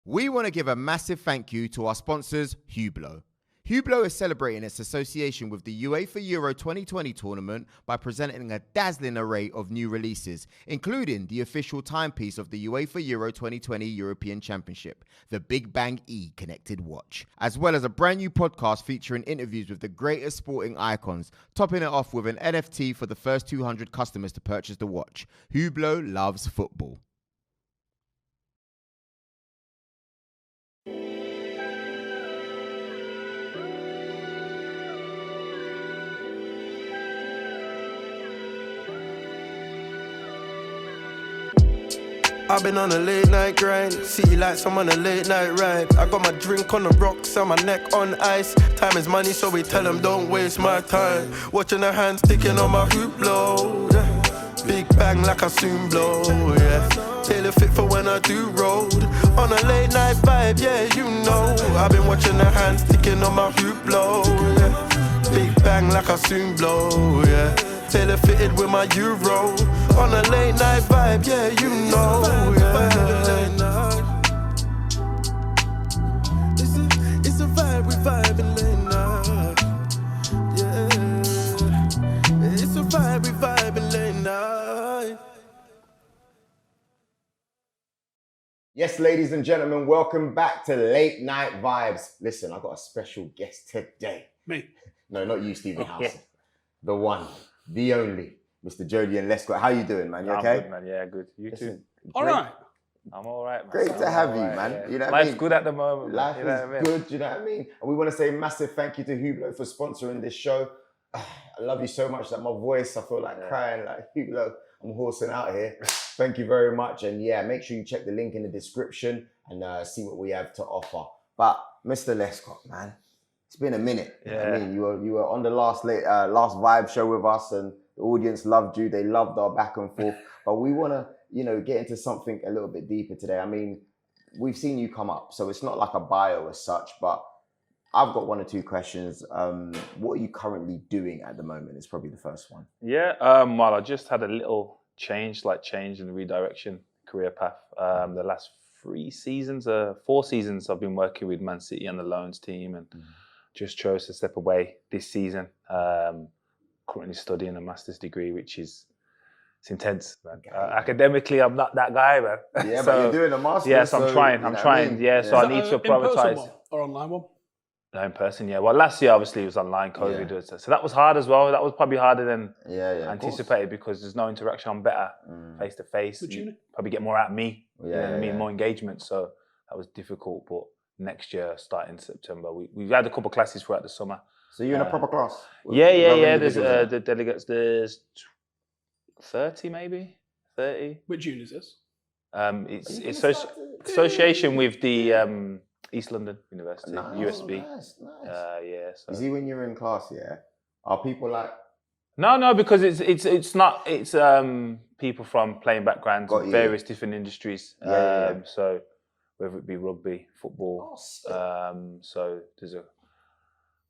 We want to give a massive thank you to our sponsors, Hublot. Hublot is celebrating its association with the UEFA Euro 2020 tournament by presenting a dazzling array of new releases, including the official timepiece of the UEFA Euro 2020 European Championship, the Big Bang E connected watch, as well as a brand new podcast featuring interviews with the greatest sporting icons, topping it off with an NFT for the first 200 customers to purchase the watch. Hublot loves football. I've been on a late night grind, city lights, I'm on a late night ride. I got my drink on the rocks and my neck on ice. Time is money, so we tell them don't waste my time. Watching the hands ticking on my Hublot, yeah. Big bang like I soon blow, yeah. Tailor fit for when I do road. On a late night vibe, yeah, you know. I've been watching the hands ticking on my Hublot, yeah. Big bang like I soon blow, yeah. Tailor fitted with my Euro. On a late night vibe, yeah, you know, yeah. It's a vibe, we vibing late night, yeah. It's a vibe, we vibing late night. Yes, ladies and gentlemen, welcome back to Late Night Vibes. Listen, I've got a special guest today. Me? No, not you, Stephen Howson. The one, the only, Mr. Joleon Lescott. How you doing, man? You okay? I'm good, man. Yeah, good. You too? All right. I'm all right, man. Great to have you, right, man. Yeah. You know what I Life's mean? good at the moment. Life you know is what I mean? good, you know what I mean? And we want to say a massive thank you to Hublot for sponsoring this show. I love you so much that my voice, I feel like crying, like Hublot, I'm horsing out here. Thank you very much. And yeah, make sure you check the link in the description and see what we have to offer. But Mr. Lescott, man, it's been a minute. You know what I mean, you were on the last Vibe show with us, and the audience loved you. They loved our back and forth. But we want to, get into something a little bit deeper today. I mean, we've seen you come up, so it's not like a bio as such, but I've got one or two questions. What are you currently doing at the moment? Is probably the first one. Yeah, well, I just had a little change and redirection career path. The last 4 seasons, I've been working with Man City on the loans team, and just chose to step away this season. Currently studying a master's degree, which is intense, man. Academically, I'm not that guy, man. Yeah, but you're doing a master's. Yes, I'm trying. Yeah, so I need to prioritize. One or online one? No, in person, yeah. Well, last year, obviously, it was online, COVID. Yeah. So that was hard as well. That was probably harder than anticipated because there's no interaction. I'm better face-to-face. You probably get more out of me. More engagement. So that was difficult. But next year, starting September, we've had a couple of classes throughout the summer. So you're in a proper class? Yeah. There's the delegates. There's 30 maybe, 30. Which uni is this? It's association with the East London University, USB. Nice. So. You see, when you're in class, are people like? No, because it's not. It's people from playing backgrounds, various different industries. So whether it be rugby, football. So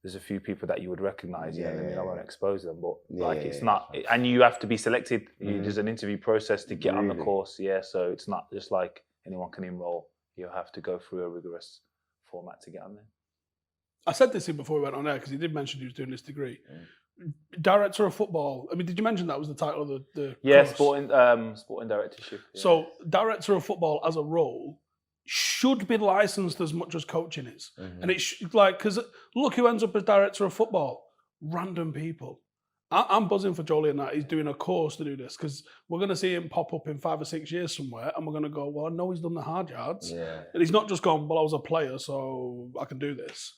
there's a few people that you would recognise. I won't expose them, but it's not. And you have to be selected. There's an interview process to get on the course. Yeah, so it's not just like anyone can enrol. You have to go through a rigorous format to get on there. I said this before we went on air because he did mention he was doing this degree. Director of football. I mean, did you mention that was the title of the course? sporting directorship. Yeah. So, director of football as a role should be licensed as much as coaching is, and it's because look who ends up as director of football: random people. I'm buzzing for Joleon that he's doing a course to do this because we're going to see him pop up in 5 or 6 years somewhere, and we're going to go, well, I know he's done the hard yards, and he's not just gone, well, I was a player, so I can do this.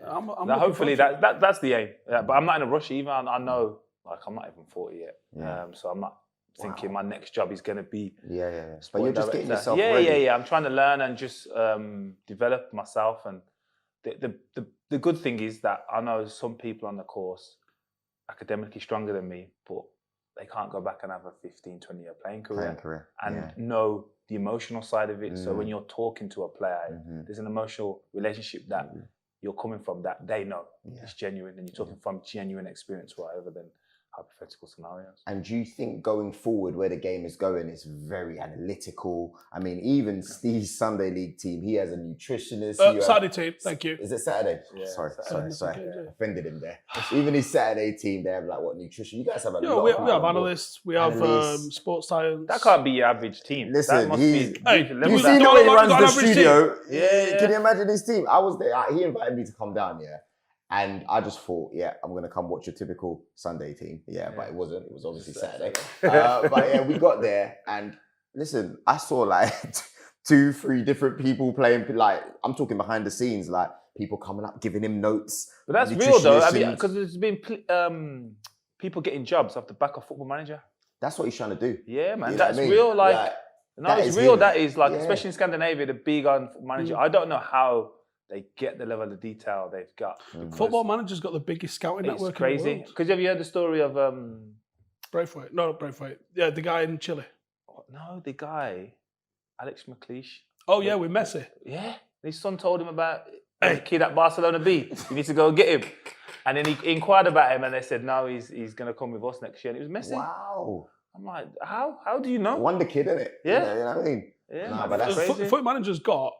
I'm hopefully that's the aim. Yeah, but I'm not in a rush either. I know, like, I'm not even 40 yet, so I'm not thinking my next job is going to be. But you're just getting yourself ready. I'm trying to learn and just develop myself. And the good thing is that I know some people on the course academically stronger than me, but they can't go back and have a 15, 20-year playing career. And know the emotional side of it. So when you're talking to a player, there's an emotional relationship that you're coming from that they know it's genuine, and you're talking from genuine experience rather than hypothetical scenarios. And do you think going forward, where the game is going, it's very analytical? I mean, even Steve's Sunday League team, he has a nutritionist. Saturday team, thank you. Is it Saturday? Yeah, sorry. Yeah. Offended him there. Even his Saturday team, they have like what nutrition? You guys have a Yeah, lot. we have analysts, we have sports science. That can't be your average team. Listen, that must he's... be Hey, You see the way he runs the studio? Yeah. Can you imagine his team? I was there. He invited me to come down, and I just thought, I'm going to come watch a typical Sunday team. But it wasn't. It was obviously Saturday. But we got there. And listen, I saw like 2-3 different people playing. Like, I'm talking behind the scenes, like people coming up, giving him notes. But that's real though. I mean, because there's been people getting jobs off the back of Football Manager. That's what he's trying to do. Yeah, man. You know That's real. Like, no, it's real. Him. That is like, especially in Scandinavia, the big on Football Manager. I don't know how they get the level of detail they've got. Football Manager's got the biggest scouting network crazy. in the world. Because have you heard the story of Braithwaite? No, not Braithwaite. Yeah, the guy in Chile. No, the guy, Alex McLeish. Oh yeah, with Messi. Yeah, his son told him about the kid at Barcelona B. You need to go and get him. And then he inquired about him, and they said, no, he's going to come with us next year. And it was Messi. Wow. I'm like, how do you know? Wonder kid, isn't it? Yeah. You know what I mean? Yeah, but that's crazy. Foot Manager's got,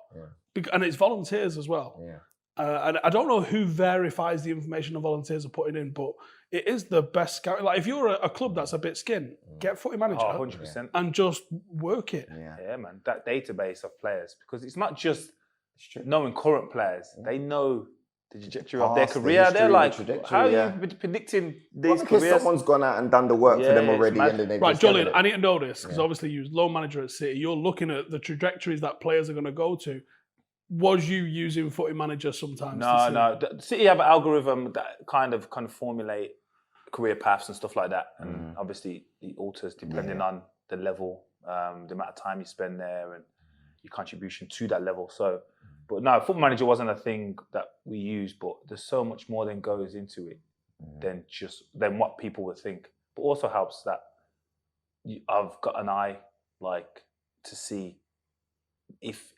and it's volunteers as well. Yeah. And I don't know who verifies the information the volunteers are putting in, but it is the best scouting. Like, if you're a club that's a bit skint, get Footy Manager 100%. and just work it. Yeah, man. That database of players, because it's not just knowing current players. They know the trajectory of their career. They're like, how are you predicting these careers? Someone's gone out and done the work for them already. And then Right, Joleon, I need to know this, because obviously you're loan manager at City. You're looking at the trajectories that players are going to go to. Was you using Footy Manager sometimes? No. City have an algorithm that kind of formulate career paths and stuff like that. And obviously it alters depending on the level, the amount of time you spend there and your contribution to that level. So, but no, Football Manager wasn't a thing that we used, but there's so much more than goes into it than what people would think. But also helps that I've got an eye like to see if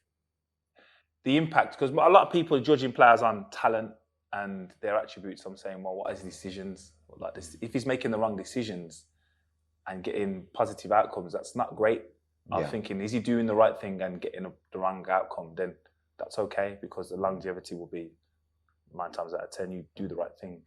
the impact, because a lot of people are judging players on talent and their attributes. I'm saying, well, what are his decisions? Like this, if he's making the wrong decisions and getting positive outcomes, that's not great. I'm thinking, is he doing the right thing and getting the wrong outcome? Then that's okay, because the longevity will be 9 times out of 10. You do the right thing,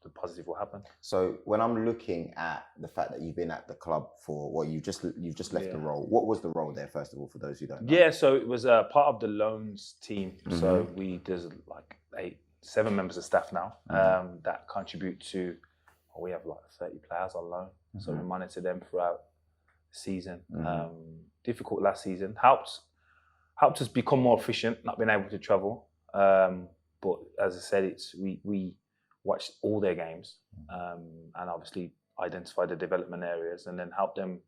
the positive will happen. So when I'm looking at the fact that you've been at the club for you've just left the role. What was the role there, first of all, for those who don't know? Yeah, so it was part of the loans team. So there's like 7 members of staff now that contribute to. We have like 30 players on loan, so we monitor them throughout the season. Difficult last season. Helped us become more efficient, not being able to travel. But as I said, we watched all their games and obviously identify the development areas and then help them,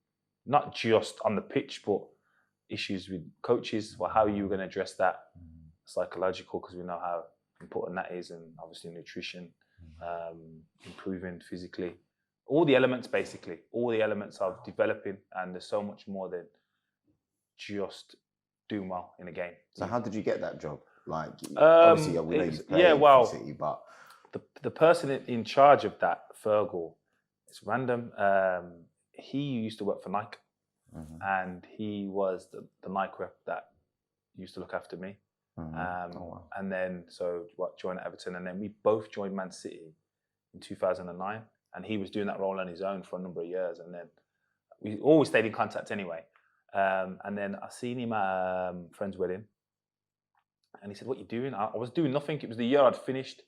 not just on the pitch, but issues with coaches, or how you were going to address that, psychological, because we know how important that is, and obviously nutrition, improving physically, all the elements, basically, all the elements of developing, and there's so much more than just doing well in a game. So how did you get that job? Like, obviously, we know you played for City, but... The person in charge of that, Fergal, it's random. He used to work for Nike, and he was the Nike rep that used to look after me. And then joined Everton, and then we both joined Man City in 2009. And he was doing that role on his own for a number of years, and then we always stayed in contact anyway. And then I seen him at friend's wedding, and he said, "What you doing?" I was doing nothing. It was the year I'd finished.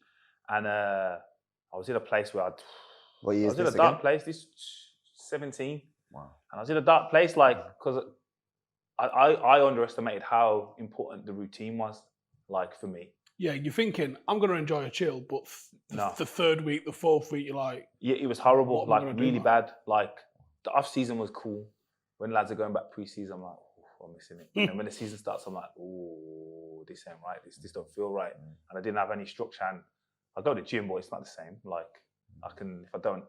And I was in a place where What year I was in a dark place. This 17. Wow. And I was in a dark place, because I underestimated how important the routine was, for me. Yeah, you're thinking, I'm going to enjoy a chill, but the third week, the fourth week, you're like... Yeah, it was horrible, really bad. The off-season was cool. When lads are going back pre-season, I'm like, I'm missing it. And when the season starts, I'm like, oh, this ain't right. This don't feel right. And I didn't have any structure. And I go to the gym, but it's not the same. If I don't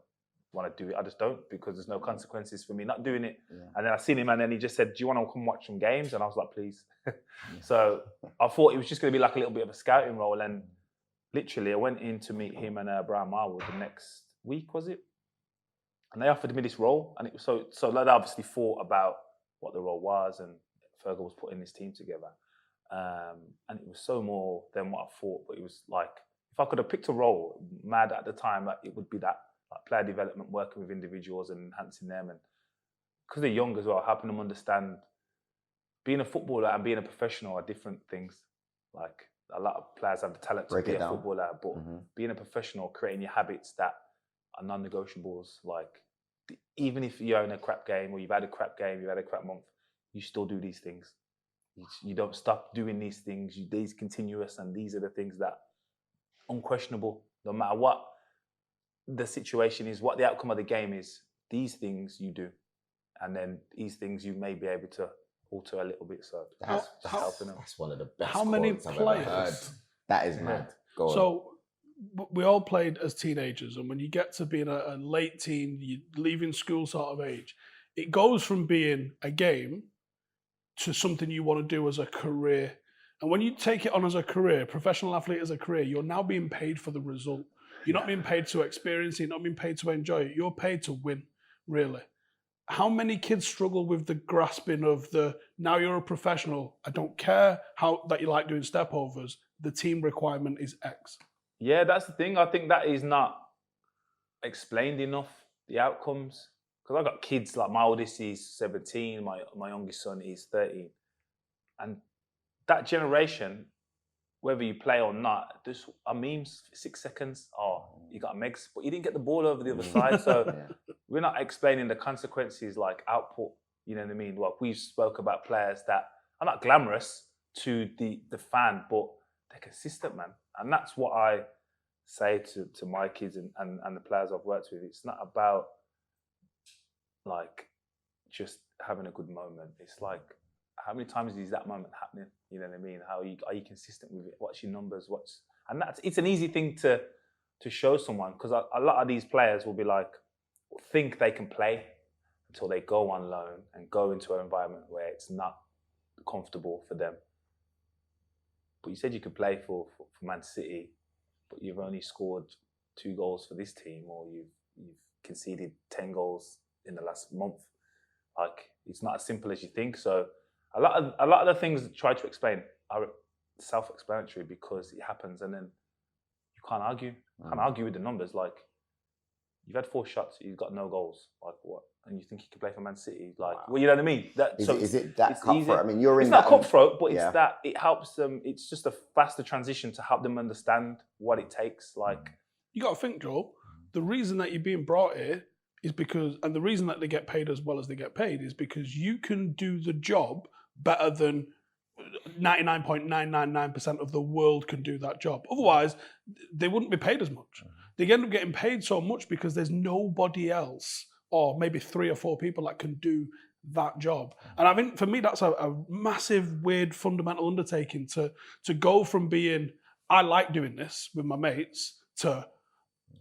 want to do it, I just don't, because there's no consequences for me not doing it. Yeah. And then I seen him, and then he just said, "Do you want to come watch some games?" And I was like, "Please." So I thought it was just going to be like a little bit of a scouting role. And literally, I went in to meet him and Brian Marwood the next week, was it? And they offered me this role, and it was so they obviously thought about what the role was, and Fergal was putting this team together. And it was so more than what I thought, but it was like, if I could have picked a role, mad at the time, like, it would be that, like player development, working with individuals and enhancing them. And because they're young as well, helping them understand being a footballer and being a professional are different things. Like, a lot of players have the talent to be a footballer, but being a professional, creating your habits that are non-negotiables, like, even if you're in a crap game or you've had a crap game, you've had a crap month, you still do these things. You don't stop doing these things. These continuous, and these are the things that unquestionable. No matter what the situation is, what the outcome of the game is, these things you do, and then these things you may be able to alter a little bit. So that's helping them. That's one of the best. How many quotes I've ever heard. players? That is mad. Go on. So we all played as teenagers, and when you get to being a late teen, you're leaving school sort of age, it goes from being a game to something you want to do as a career. And when you take it on as a career, professional athlete as a career, you're now being paid for the result. You're not being paid to experience it, you're not being paid to enjoy it. You're paid to win, really. How many kids struggle with the grasping of now you're a professional, I don't care that you like doing step overs, the team requirement is X. Yeah, that's the thing. I think that is not explained enough, the outcomes. Because I've got kids, like my oldest is 17, my youngest son is 13. And that generation, whether you play or not, there's a meme, 6 seconds, you got megs, but you didn't get the ball over the other side. So we're not explaining the consequences like output, you know what I mean? Like, we spoke about players that are not glamorous to the fan, but they're consistent, man. And that's what I say to my kids and the players I've worked with. It's not about like just having a good moment. It's like, how many times is that moment happening? You know what I mean? Are you consistent with it? What's your numbers? And it's an easy thing to show someone, because a lot of these players will be like, think they can play until they go on loan and go into an environment where it's not comfortable for them. But you said you could play for Man City, but you've only scored 2 goals for this team, or you've conceded 10 goals in the last month. Like, it's not as simple as you think. So a lot of the things I try to explain are self-explanatory, because it happens, and then you can't argue. You can't argue with the numbers. Like, you've had 4 shots, you've got no goals. Like, what? And you think you can play for Man City? Like, well, you know what I mean? Is it that cutthroat? Easy. I mean, you're in. It's not cutthroat, but it's that it helps them. It's just a faster transition to help them understand what it takes. Like, you got to think, Joel. The reason that you're being brought here is because, and the reason that they get paid as well as they get paid is because you can do the job better than 99.999% of the world can do that job. Otherwise, they wouldn't be paid as much. They end up getting paid so much because there's nobody else, or maybe 3 or 4 people that can do that job. And I think for me, that's a massive, weird, fundamental undertaking to go from being, I like doing this with my mates, to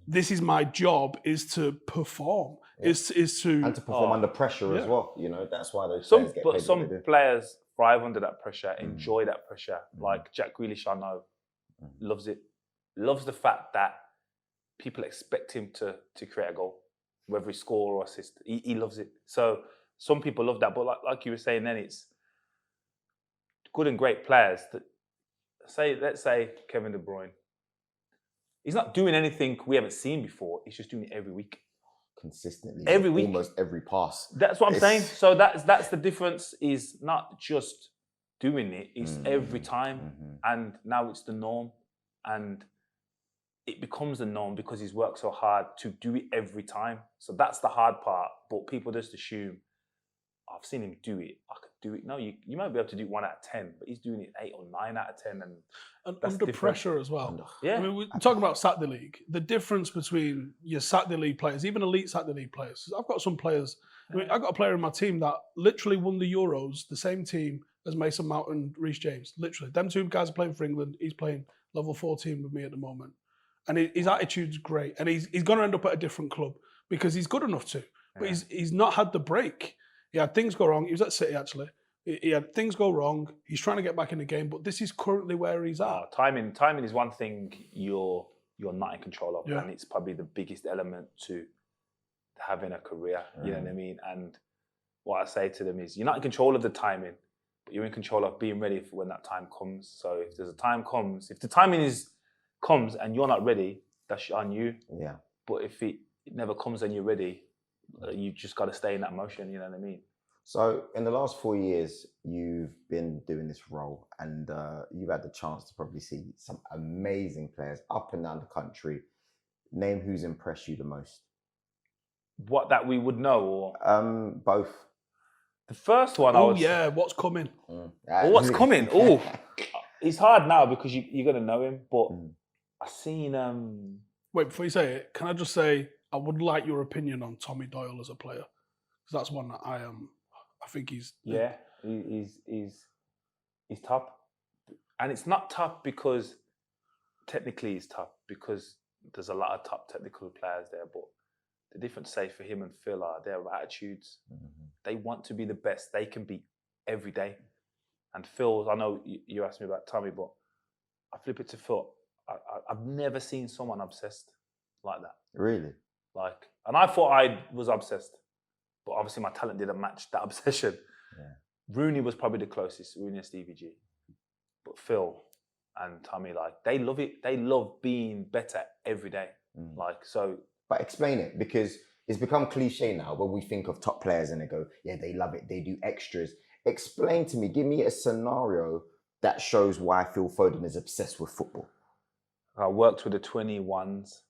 this is my job, is to perform, is to... And to perform under pressure as well. You know, that's why those some players get paid. But some players thrive under that pressure, enjoy that pressure. Like Jack Grealish, I know, loves it. Loves the fact that people expect him to create a goal, whether he score or assist. He loves it. So some people love that. But like you were saying then, it's good and great players that let's say Kevin De Bruyne. He's not doing anything we haven't seen before. He's just doing it every week. Consistently. Every week. Almost every pass. That's what I'm saying. So that's the difference, is not just doing it, it's every time. And now it's the norm. And it becomes the norm because he's worked so hard to do it every time. So that's the hard part. But people just assume, I've seen him do it, I could do it. No, you might be able to do 1 out of 10, but he's doing it 8 or 9 out of 10. And under pressure as well. Yeah. I mean, we're talking about Saturday League. The difference between your Saturday League players, even elite Saturday League players. I've got some players. I mean, I've got a player in my team that literally won the Euros, the same team as Mason Mount and Reece James. Literally. Them 2 guys are playing for England. He's playing level 14 with me at the moment. And his attitude's great. And he's going to end up at a different club because he's good enough to. But he's not had the break. He had things go wrong. He was at City, actually. He had things go wrong. He's trying to get back in the game, but this is currently where he's at. Timing is one thing you're not in control of, and it's probably the biggest element to having a career. You know what I mean? And what I say to them is, you're not in control of the timing, but you're in control of being ready for when that time comes. So if there's a time comes, if the timing comes and you're not ready, that's on you. Yeah. But if it never comes and you're ready, you just got to stay in that motion. You know what I mean? So in the last 4 years, you've been doing this role, and you've had the chance to probably see some amazing players up and down the country. Name who's impressed you the most. What that we would know, or both. The first one, what's coming? What's coming? Oh, it's hard now because you're gonna know him. But I seen. Wait, before you say it, can I just say I would like your opinion on Tommy Doyle as a player, because that's one that I think he's he's top, and it's not top because technically he's top, because there's a lot of top technical players there, but the difference, say, for him and Phil are their attitudes. They want to be the best they can be every day. And Phil, I know you asked me about Tommy, but I flip it to Phil. I've never seen someone obsessed like that. Really? And I thought I was obsessed, but obviously my talent didn't match that obsession. Yeah. Rooney was probably the closest, Rooney and Stevie G. But Phil and Tommy, they love it. They love being better every day. But explain it, because it's become cliche now when we think of top players and they go, yeah, they love it, they do extras. Explain to me, give me a scenario that shows why Phil Foden is obsessed with football. I worked with the 21s,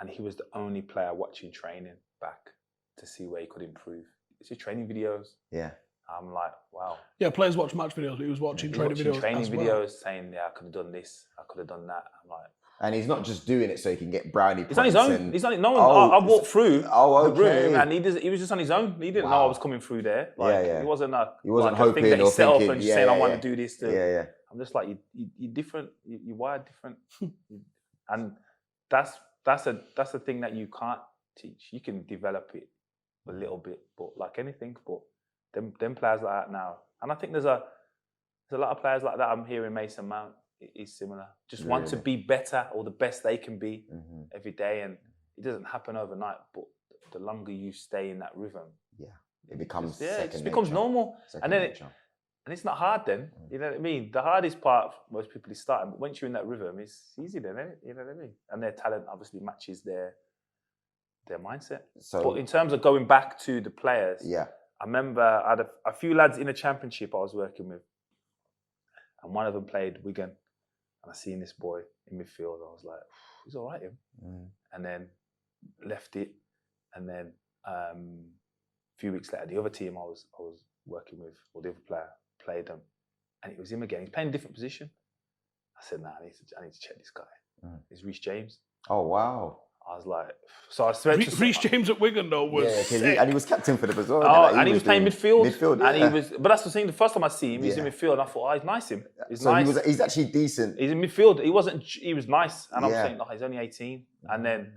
and he was the only player watching training back to see where he could improve. It's his training videos. Yeah. I'm like, wow. Yeah, players watch match videos, but he was watching training videos saying, yeah, I could have done this, I could have done that. I'm like, and he's not just doing it so he can get brownie points. He's on his own. He's on it. No one. I walked through the room, and he was just on his own. He didn't know I was coming through there. He wasn't hoping thing that he or set thinking, up and just saying, I want to do this. I'm just like, you're different. You're wired different, and that's the thing that you can't teach. You can develop it a little bit, but like anything, but them players like that now, and I think there's a lot of players like that. I'm hearing Mason Mount is similar. Just want to be better, or the best they can be every day, and it doesn't happen overnight. But the longer you stay in that rhythm, it becomes normal, and it's not hard then. You know what I mean? The hardest part for most people is starting, but once you're in that rhythm, it's easy then, isn't it? You know what I mean? And their talent obviously matches their mindset. So, but in terms of going back to the players, I remember I had a few lads in a championship I was working with, and one of them played Wigan, and I seen this boy in midfield. I was like, he's all right, him. And then left it, and then a few weeks later, the other team I was working with, or the other player, played them, and it was him again. He's playing a different position. I said, nah, I need to check this guy. It's Reece James. Oh, wow. I was like, so I spent Reece James at Wigan though was and he was captain for them as well. And he was playing midfield. But that's the thing. The first time I see him, he's in midfield, and I thought, he's nice. He's nice. He's actually decent. He's in midfield. He was nice, and I was saying, he's only 18. And then,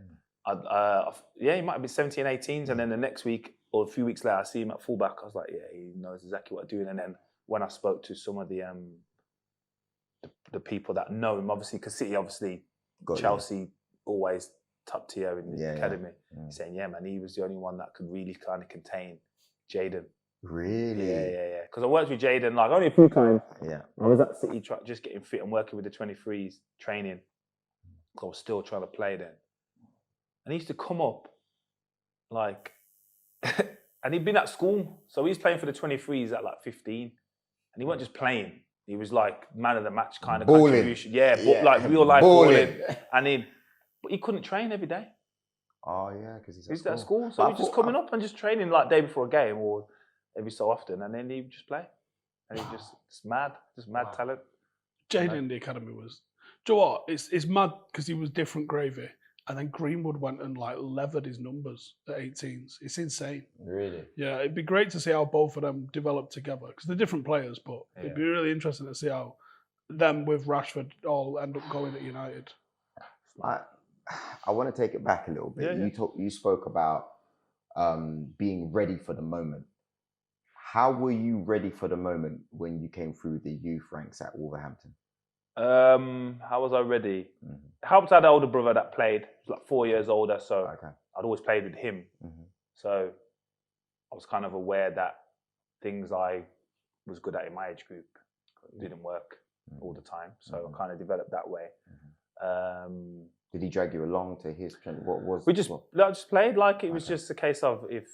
he might have been 17, 18s. And then the next week or a few weeks later, I see him at fullback. I was like, yeah, he knows exactly what I'm doing. And then when I spoke to some of the people that know him, obviously, because City, Chelsea, always top tier in the academy, saying, yeah, man, he was the only one that could really kind of contain Jayden. Really? Yeah. Because I worked with Jayden only a few times. Yeah. I was at City just getting fit and working with the 23s, training. I was still trying to play then. And he used to come up and he'd been at school. So he's playing for the 23s at 15. And he wasn't just playing. He was man of the match kind of balling. Contribution. Yeah, real life balling. But he couldn't train every day. Oh, yeah, because he's at school. So he's just coming up and just training day before a game or every so often. And then he'd just play. And he's just mad talent. Jayden in the academy was... Do you know what? It's mad because he was different gravy. And then Greenwood went and levered his numbers at 18s. It's insane. Really? Yeah, it'd be great to see how both of them develop together because they're different players, but it'd be really interesting to see how them with Rashford all end up going at United. I want to take it back a little bit. You spoke about being ready for the moment. How were you ready for the moment when you came through the youth ranks at Wolverhampton? How was I ready? Helped I had an older brother that played, 4 years older, so I'd always played with him. So I was kind of aware that things I was good at in my age group didn't work all the time. So I kind of developed that way. Did he drag you along to his? What was? I just played like it was just a case of if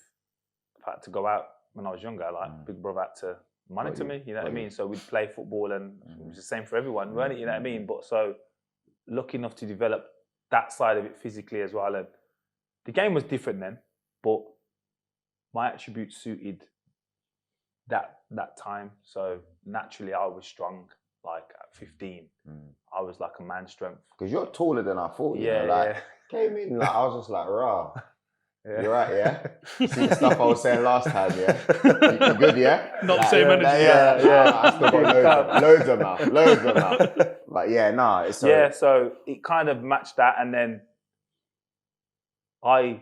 I had to go out when I was younger, like Big Brother had to monitor me. You know what I mean? So we'd play football, and it was the same for everyone, weren't it? You know what I mean? But so lucky enough to develop that side of it physically as well. And the game was different then, but my attributes suited that time. So naturally, I was strong. Like at 15, I was like a man's strength. Because you're taller than I thought. Yeah. Came in, like, I was just like, rah. Yeah. You're right, yeah? See the stuff I was saying last time, yeah? You good, yeah? Not the same energy. I still got loads of mouth. But yeah, nah. It's so it kind of matched that, and then I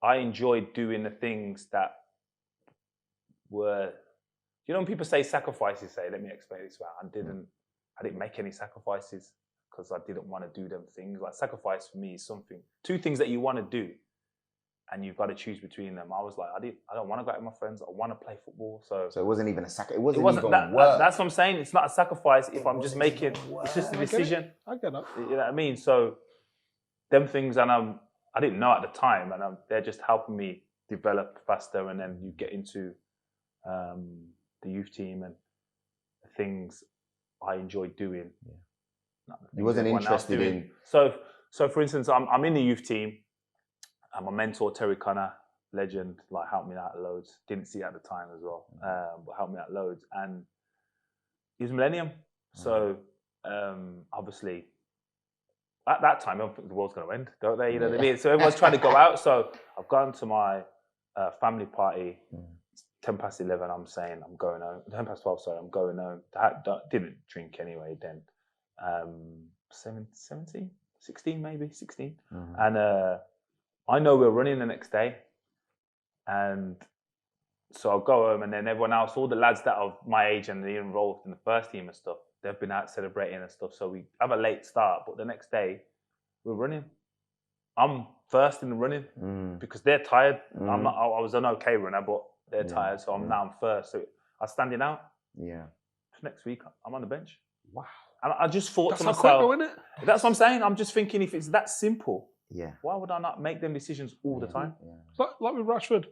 enjoyed doing the things that were, you know, when people say sacrifices, let me explain this way. I didn't make any sacrifices because I didn't want to do them things. Like sacrifice for me is two things that you want to do, and you've got to choose between them. I was like, I don't want to go out with my friends. I want to play football. So it wasn't even a sacrifice. It wasn't even work. That's what I'm saying. It's not a sacrifice if I'm just making. It's just a decision. I get that. You know what I mean? So them things, and I didn't know at the time, and they're just helping me develop faster. And then you get into the youth team and the things I enjoyed doing. You wasn't interested in. So for instance, I'm in the youth team, and my mentor Terry Connor, legend, like helped me out loads. Didn't see it at the time as well, but helped me out loads. And he was Millennium, so obviously at that time, I don't think the world's going to end, don't they? You know what I mean? So everyone's trying to go out. So I've gone to my family party. 11:10, I'm saying I'm going home. 12:10, sorry, I'm going home. Didn't drink anyway then. 17, 16 maybe, 16. And I know we're running the next day. And so I'll go home, and then everyone else, all the lads that are my age and they're involved in the first team and stuff, they've been out celebrating and stuff. So we have a late start, but the next day we're running. I'm first in the running because they're tired. I was an okay runner, but they're tired, so I'm first. So I was standing out. Yeah. Next week, I'm on the bench. Wow. And I just thought That's to how myself, quick, isn't it? That's what I'm saying. I'm just thinking, if it's that simple, yeah, why would I not make them decisions all the time? Yeah. Like with Rashford,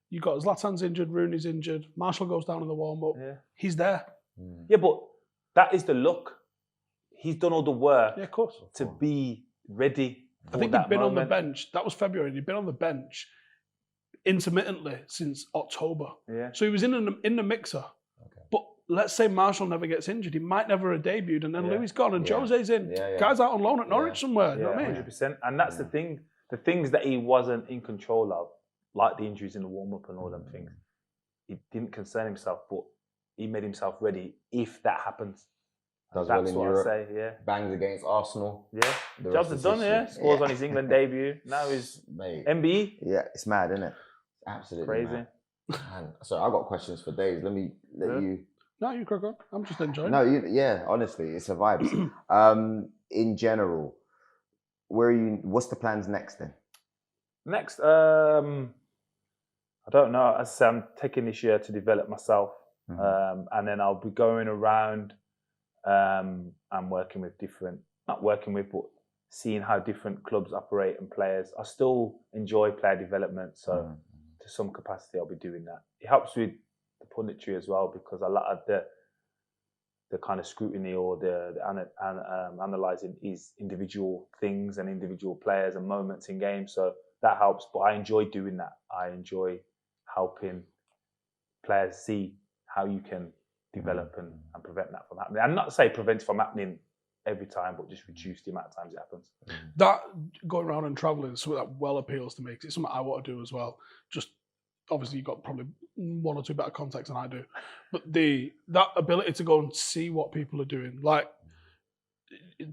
you got Zlatan's injured, Rooney's injured, Marshall goes down in the warm-up. Yeah. He's there. Yeah, but that is the look. He's done all the work of course. To be ready for I think that he'd been moment. on the bench. That was February. He'd been on the bench intermittently since October. Yeah. So he was in the mixer. Okay. But let's say Marshall never gets injured. He might never have debuted, and then Louis gone, and Jose's in. Guy's out on loan at Norwich somewhere. You know what I mean? 100%. And that's the thing. The things that he wasn't in control of, like the injuries in the warm-up and all them things, he didn't concern himself, but he made himself ready if that happens. Does that's well in what Europe. I say, yeah. Bangs against Arsenal. Yeah. Jobs are done, yeah. Scores on his England debut. Now he's MBE. Yeah, it's mad, isn't it? Absolutely crazy. Mad. Man, so I got questions for days. Let me let you. No, you crack on. I'm just enjoying. No, honestly, it's a vibe. In general, where are you? What's the plans next then? Next, I don't know. As I say, I'm taking this year to develop myself, and then I'll be going around and working with but seeing how different clubs operate and players. I still enjoy player development, so to some capacity, I'll be doing that. It helps with the punditry as well, because a lot of the kind of scrutiny or the analysing is individual things and individual players and moments in games. So that helps, but I enjoy doing that. I enjoy helping players see how you can develop and prevent that from happening. And not to say prevent it from happening every time, but just reduce the amount of times it happens. That going around and travelling is something that well appeals to me, because it's something I want to do as well. Just obviously you've got probably one or two better contacts than I do, but that ability to go and see what people are doing, like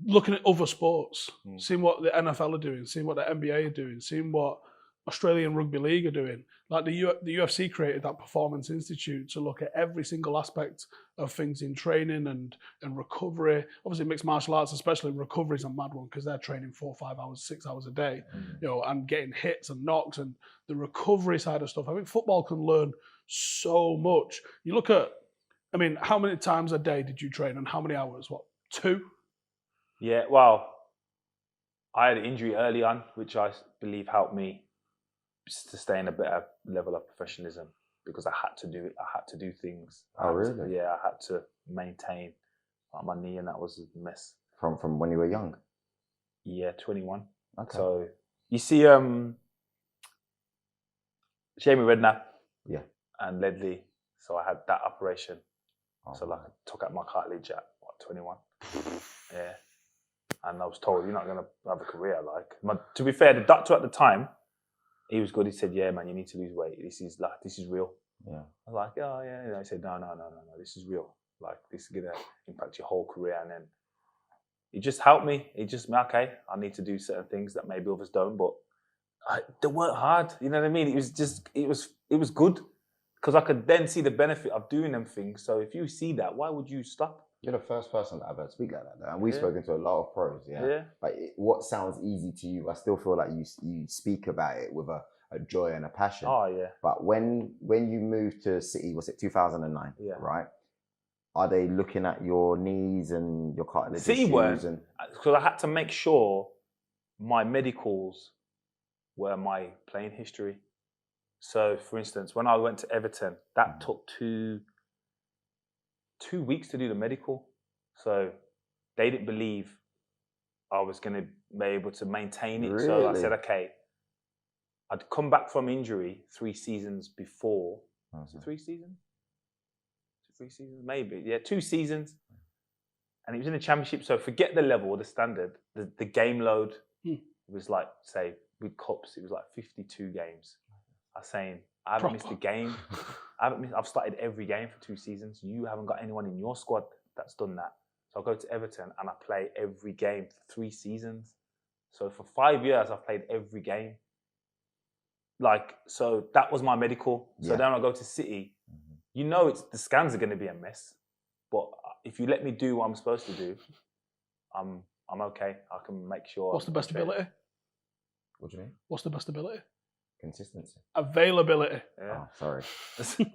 looking at other sports, seeing what the NFL are doing, seeing what the NBA are doing, seeing what Australian Rugby League are doing. Like the UFC created that Performance Institute to look at every single aspect of things in training and recovery. Obviously, mixed martial arts, especially recovery, is a mad one because they're training 4 or 5 hours, 6 hours a day, and getting hits and knocks and the recovery side of stuff. I think football can learn so much. You look at, I mean, how many times a day did you train and how many hours? What, 2? Yeah, well, I had an injury early on, which I believe helped me to stay in a better level of professionalism because I had to do it. I had to do things. Oh, really? Yeah, I had to maintain my knee, and that was a mess. From when you were young? Yeah, 21. Okay. So you see, Jamie Redknapp, and Ledley. So I had that operation. So like I took out my cartilage at 21. Yeah. And I was told, you're not going to have a career. To be fair, the doctor at the time, he was good. He said, yeah, man, you need to lose weight. This is real. Yeah. I was like, oh, yeah. He said, no, this is real. Like, this is going to impact your whole career. And then he just helped me. He just, okay, I need to do certain things that maybe others don't, but they weren't hard. You know what I mean? It was good because I could then see the benefit of doing them things. So if you see that, why would you stop? You're the first person that I've heard speak like that. And we've spoken to a lot of pros, But what sounds easy to you, I still feel like you speak about it with a joy and a passion. Oh, yeah. But when you moved to City, was it 2009? Yeah. Right? Are they looking at your knees and your cartilage City issues? Weren't, because I had to make sure my medicals were my playing history. So, for instance, when I went to Everton, that took two weeks to do the medical. So they didn't believe I was going to be able to maintain it. Really? So I said, okay, I'd come back from injury 3 seasons before. Was it 3 seasons? 3 seasons? Maybe. Yeah, 2 seasons. And it was in the championship. So forget the level, the standard. The game load was like, say, with cups, it was like 52 games. I was saying, I haven't missed a game. I've started every game for 2 seasons. You haven't got anyone in your squad that's done that. So I go to Everton and I play every game for 3 seasons. So for 5 years, I've played every game. So that was my medical. So then I go to City. You know, the scans are going to be a mess. But if you let me do what I'm supposed to do, I'm okay. I can make sure. What's the best ability? What do you mean? What's the best ability? Consistency. Availability. Yeah. Oh, sorry.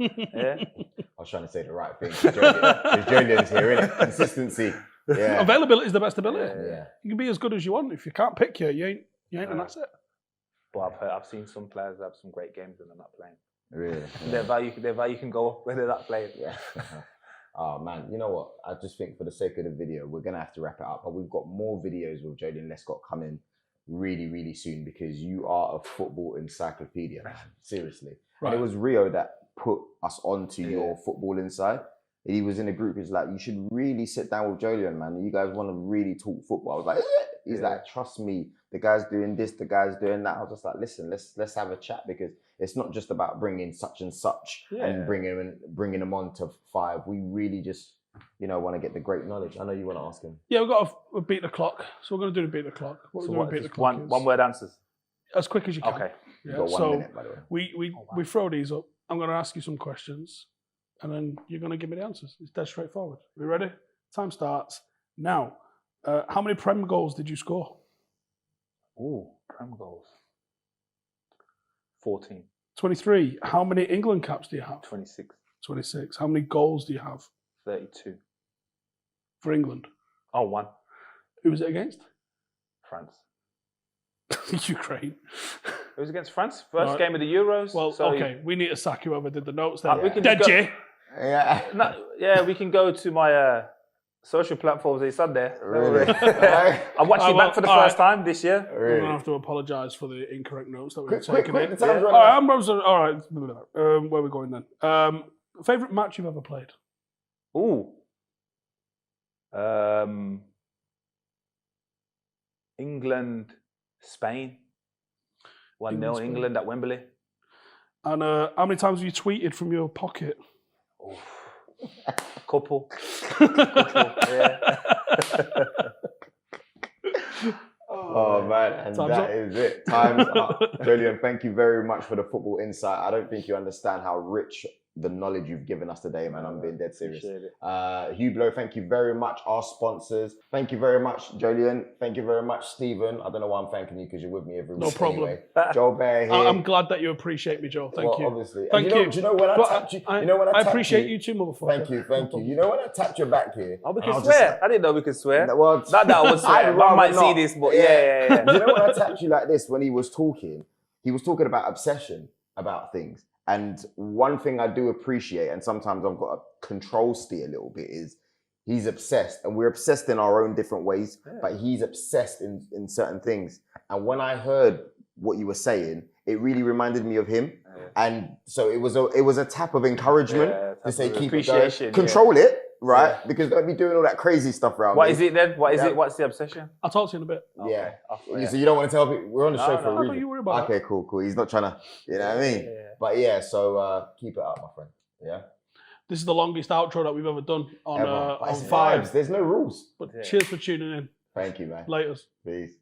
Yeah. I was trying to say the right thing. Joleon's here, innit? Consistency. Yeah. Availability is the best ability. Yeah. You can be as good as you want. If you can't pick you ain't an asset. But I've seen some players have some great games when they're not playing. Really? Yeah. Their value can go up when they're not playing. Yeah. Oh man, you know what? I just think for the sake of the video, we're gonna have to wrap it up. But we've got more videos with Joleon Lescott coming really, really soon because you are a football encyclopedia, man. Seriously. Right. And it was Rio that put us onto your football inside. He was in a group. He's like, you should really sit down with Joleon, man. You guys want to really talk football. I was like, he's like, trust me, the guy's doing this, the guy's doing that. I was just like, listen, let's have a chat because it's not just about bringing such and such and bringing them on to 5. We really just, want to get the great knowledge. I know you want to ask him. Yeah, we've got to beat the clock. So we're going to do the beat the clock. One word answers? As quick as you can. Okay. Yeah. You've got 1 minute, by the way. We throw these up. I'm going to ask you some questions and then you're going to give me the answers. It's dead straightforward. Are you ready? Time starts now. How many Prem goals did you score? Ooh, Prem goals. 14. 23. How many England caps do you have? 26. 26. How many goals do you have? 32. For England? Oh, 1. Who was it against? France. Ukraine. It was against France. First game of the Euros. Well, okay. We need to sack whoever did the notes there. We can we can go to my social platforms. It's on there. Really? I watched it back for the first time this year. Really? We're going to have to apologise for the incorrect notes that we were taking. Quick, all right. Where are we going then? Favourite match you've ever played? Ooh. England, Spain. 1-0 England at Wembley. And how many times have you tweeted from your pocket? Couple. Yeah. Oh man, And Time's that up. is it. Time's up. Joleon, thank you very much for the football insight. I don't think you understand how rich the knowledge you've given us today, man. I'm being dead serious. Hublot, thank you very much. Our sponsors. Thank you very much, Joleon. Thank you very much, Stephen. I don't know why I'm thanking you because you're with me every week. No problem. Anyway. Joel Bear here. I'm glad that you appreciate me, Joe. Thank you. Obviously. Thank you. Do you know when I tapped you? You know when I tapped appreciate you too, motherfucker. Thank you. You know when I tapped your back here? Oh, we can swear. I didn't know we could swear. Well, Not that I would swear. I might see this, but yeah. You know when I tapped you like this when he was talking about obsession about things. And one thing I do appreciate, and sometimes I've got to control Steve a little bit, is he's obsessed. And we're obsessed in our own different ways, but he's obsessed in certain things. And when I heard what you were saying, it really reminded me of him. And so it was a tap of encouragement to say, keep it going. Control it, right? Because don't be doing all that crazy stuff around What me. is it then? What is it? What's the obsession? I'll talk to you in a bit. Yeah. So you don't want to tell people? We're on the show for a reason. Don't you worry about Okay, cool. He's not trying to, you know what I mean? But yeah, so keep it up, my friend. Yeah. This is the longest outro that we've ever done on It's Five. There's no rules. But cheers for tuning in. Thank you, man. Laters. Peace.